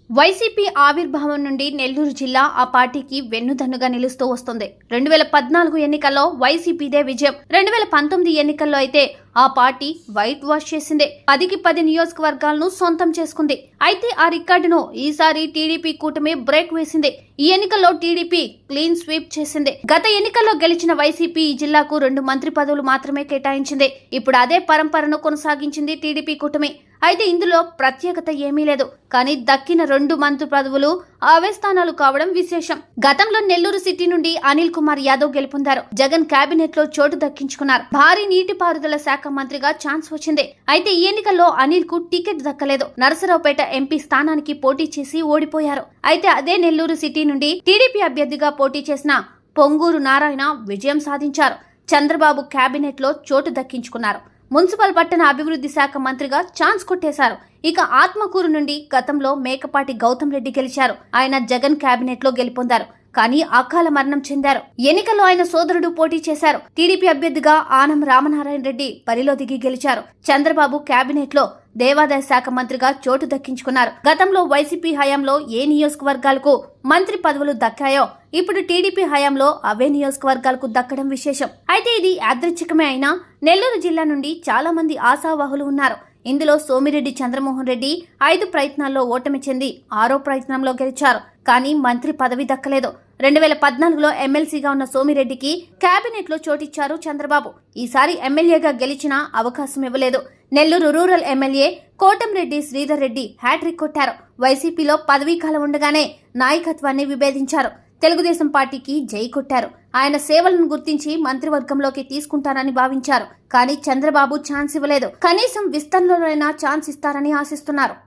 YCP ఆవిర్భావం నుండి నెల్లూరు జిల్లా ఆ పార్టీకి వెన్నుదన్నుగా నిలుస్తూ వస్తుంది. 2014 ఎన్నికల్లో వైసీపీదే విజయం. 2019 ఎన్నికల్లో అయితే ఆ పార్టీ వైట్ వాష్ చేసింది. 10కి 10 నియోజకవర్గాలను సొంతం చేసుకుంది. అయితే ఆ రికార్డును ఈసారి టీడీపీ కూటమి బ్రేక్ వేసింది. ఈ ఎన్నికల్లో టీడీపీ క్లీన్ స్వీప్ చేసింది. గత ఎన్నికల్లో గెలిచిన వైసీపీ ఈ జిల్లాకు 2 మంత్రి పదవులు మాత్రమే కేటాయించింది. ఇప్పుడు అదే పరంపరను కొనసాగించింది టీడీపీ కూటమి. అయితే ఇందులో ప్రత్యేకత ఏమీ లేదు. కానీ దక్కిన 2 మంత్రి పదవులు అవే స్థానాలు కావడం విశేషం. గతంలో నెల్లూరు సిటీ నుండి అనిల్ కుమార్ యాదవ్ గెలుపొందారు. జగన్ కేబినెట్ లో చోటు దక్కించుకున్నారు. భారీ నీటిపారుదల శాఖ మంత్రిగా ఛాన్స్ వచ్చింది. అయితే ఈ ఎన్నికల్లో అనిల్ కు టికెట్ దక్కలేదు. నరసరావుపేట ఎంపీ స్థానానికి పోటీ చేసి ఓడిపోయారు. అయితే అదే నెల్లూరు సిటీ నుండి టీడీపీ అభ్యర్థిగా పోటీ చేసిన పొంగూరు నారాయణ విజయం సాధించారు. చంద్రబాబు కేబినెట్ లో చోటు దక్కించుకున్నారు. మున్సిపల్ పట్టణ అభివృద్ధి శాఖ మంత్రిగా ఛాన్స్ కొట్టేశారు. ఇక ఆత్మకూరు నుండి గతంలో మేకపాటి గౌతమ్ రెడ్డి గెలిచారు. ఆయన జగన్ కేబినెట్ లో గెలుపొందారు. కానీ అకాల మరణం చెందారు. ఎన్నికల్లో ఆయన సోదరుడు పోటీ చేశారు. టీడీపీ అభ్యర్థిగా ఆనం రామనారాయణ రెడ్డి బరిలో దిగి గెలిచారు. చంద్రబాబు కేబినెట్ లో దేవాదాయ శాఖ మంత్రిగా చోటు దక్కించుకున్నారు. గతంలో వైసీపీ హయాంలో ఏ నియోజకవర్గాలకు మంత్రి పదవులు దక్కాయో ఇప్పుడు టీడీపీ హయాంలో అవే నియోజకవర్గాలకు దక్కడం విశేషం. అయితే ఇది యాదృచ్ఛికమే అయినా నెల్లూరు జిల్లా నుండి చాలా మంది ఆశావాహులు ఉన్నారు. ఇందులో సోమిరెడ్డి చంద్రమోహన్ రెడ్డి 5 ప్రయత్నాల్లో ఓటమి చెంది 6వ ప్రయత్నంలో గెలిచారు. కానీ మంత్రి పదవి దక్కలేదు. 2014లో ఎమ్మెల్సీగా ఉన్న సోమిరెడ్డికి కేబినెట్ లో చోటిచ్చారు చంద్రబాబు. ఈసారి ఎమ్మెల్యేగా గెలిచినా అవకాశం ఇవ్వలేదు. Nellore rural MLA Kotamreddy Sridhar Reddy hat trick కొట్టారు. వైసీపీలో పదవీకాలం ఉండగానే నాయకత్వాన్ని విభేదించారు. తెలుగుదేశం పార్టీకి జై కొట్టారు. ఆయన సేవలను గుర్తించి మంత్రివర్గంలోకి తీసుకుంటారని భావించారు. కానీ చంద్రబాబు ఛాన్స్ ఇవ్వలేదు. కనీసం విస్తరణలోనైనా ఛాన్స్ ఇస్తారని ఆశిస్తున్నారు.